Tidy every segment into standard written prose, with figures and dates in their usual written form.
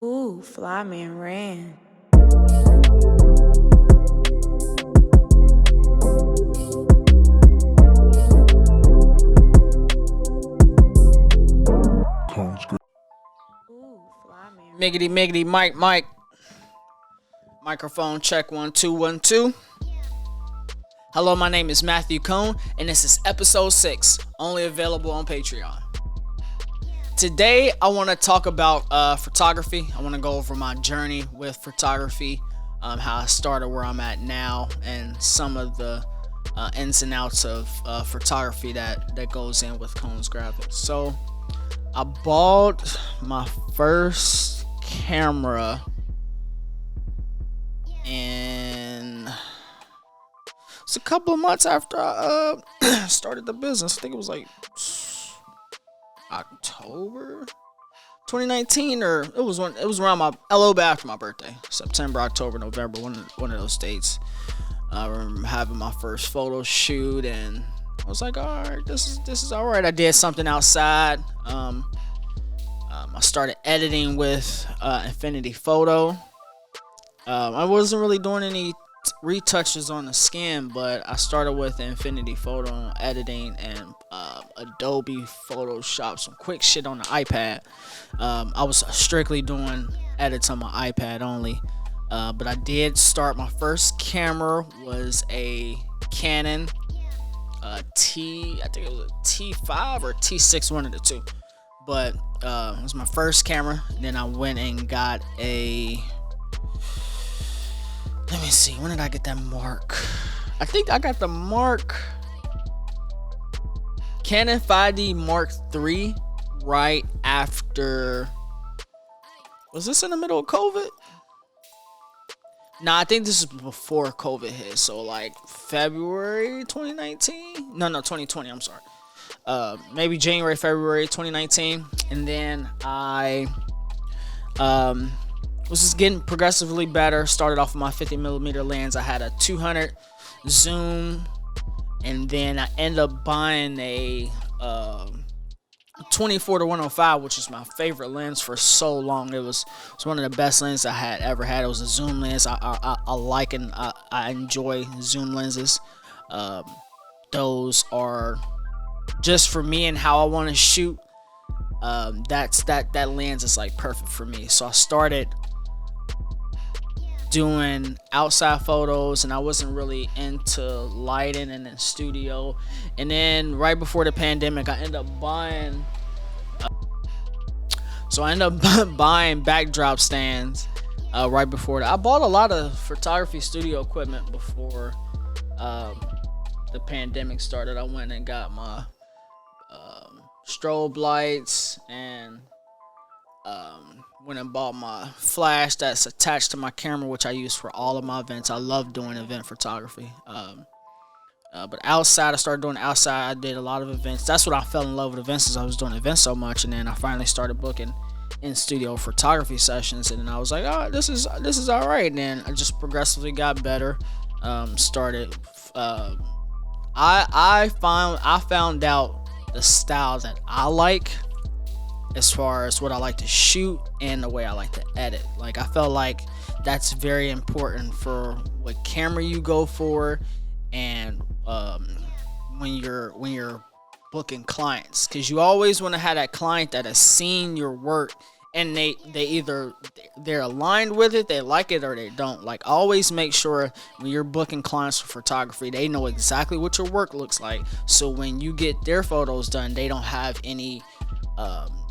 Ooh, Flyman ran. Ooh, Flyman. Miggity miggity Mike. Microphone check 1 2 1 2. Hello, my name is Matthew Cone, and this is episode 6, only available on Patreon. Today, I want to talk about photography. I want to go over my journey with photography, how I started where I'm at now, and some of the ins and outs of photography that goes in with Cone's Graphics. So, I bought my first camera and it's a couple of months after I started the business. I think it was like October 2019, or it was around a little bit after my birthday, September, October, November, one of those dates. I remember having my first photo shoot, and I was like, all right, this is all right. I did something outside. I started editing with Infinity Photo. I wasn't really doing any retouches on the skin, but I started with Infinity Photo editing and Adobe Photoshop, some quick shit on the iPad. I was strictly doing edits on my iPad only, but I did start. My first camera was a Canon I think it was a T5 or T6, one of the two. But it was my first camera. Then I went and got a. Let me see. When did I get that Mark? I think I got the Canon 5D Mark III right after. Was this in the middle of COVID? Nah, I think this is before COVID hit. So like February 2019? No, 2020. I'm sorry. Maybe January, February 2019. And then I was just getting progressively better. Started off with my 50mm lens. I had a 200 zoom, and then I ended up buying a 24-105, which is my favorite lens for so long. It was one of the best lenses I had ever had. It was a zoom lens. I like and I enjoy zoom lenses. Those are just for me and how I want to shoot. That lens is like perfect for me. So I started doing outside photos, and I wasn't really into lighting and in studio. And then right before the pandemic, I ended up buying buying backdrop stands right before that. I bought a lot of photography studio equipment before the pandemic started. I went and got my strobe lights, and went and bought my flash that's attached to my camera, which I use for all of my events. I love doing event photography. But outside, I started doing outside. I did a lot of events. That's what I fell in love with events, is I was doing events so much, and then I finally started booking in studio photography sessions, and then I was like, oh, this is all right. And then I just progressively got better. Started. I found out the style that I like, as far as what I like to shoot and the way I like to edit. Like, I felt like that's very important for what camera you go for, and when you're booking clients, because you always want to have that client that has seen your work, and they're aligned with it, they like it, or they don't. Like, always make sure when you're booking clients for photography, they know exactly what your work looks like, so when you get their photos done, they don't have any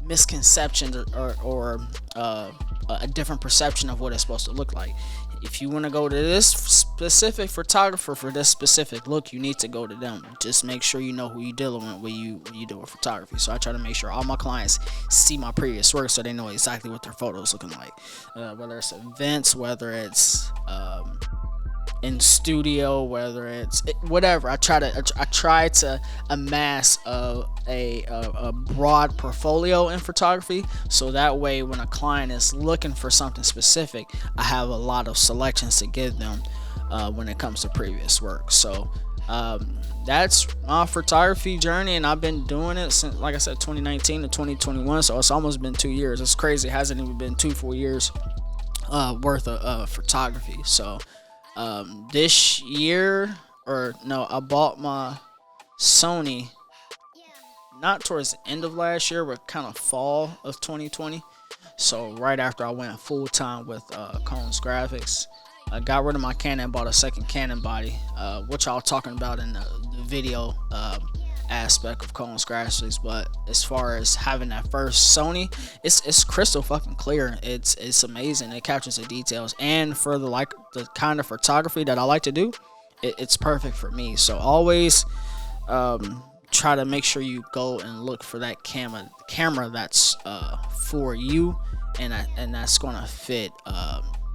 misconceptions or a different perception of what it's supposed to look like. If you want to go to this specific photographer for this specific look, you need to go to them. Just make sure you know who you're dealing with when you do a photography. So I try to make sure all my clients see my previous work, so they know exactly what their photos looking like, whether it's events, whether it's in studio, whether it's whatever. I try to amass a broad portfolio in photography, so that way when a client is looking for something specific, I have a lot of selections to give them when it comes to previous work. So That's my photography journey, and I've been doing it since, like I said, 2019 to 2021. So it's almost been 2 years. It's crazy. It hasn't even been two full years worth of photography. So this year, or no, I bought my Sony not towards the end of last year, but kind of fall of 2020. So right after I went full time with Cones Graphics, I got rid of my Canon, bought a second Canon body, which I was talking about in the video aspect of Cones Graphics. But as far as having that first Sony, it's crystal fucking clear. It's amazing. It captures the details, and for the kind of photography that I like to do, it's perfect for me. So always try to make sure you go and look for that camera that's for you, and that's gonna fit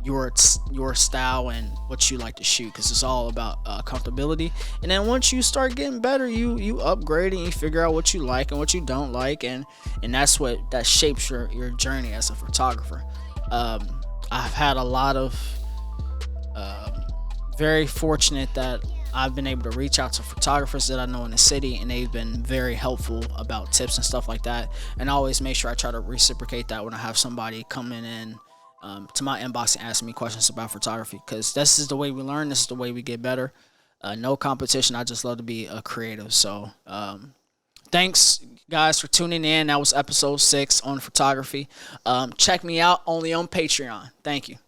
your style and what you like to shoot, because it's all about comfortability. And then once you start getting better, you upgrade and you figure out what you like and what you don't like, and that's what that shapes your journey as a photographer. I've had a lot of very fortunate that I've been able to reach out to photographers that I know in the city, and they've been very helpful about tips and stuff like that. And I always make sure I try to reciprocate that when I have somebody coming in to my inbox and asking me questions about photography, because this is the way we learn. This is the way we get better. No competition. I just love to be a creative. So thanks guys for tuning in. That was episode 6 on photography. Check me out only on Patreon. Thank you.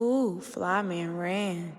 Ooh, Fly Man ran.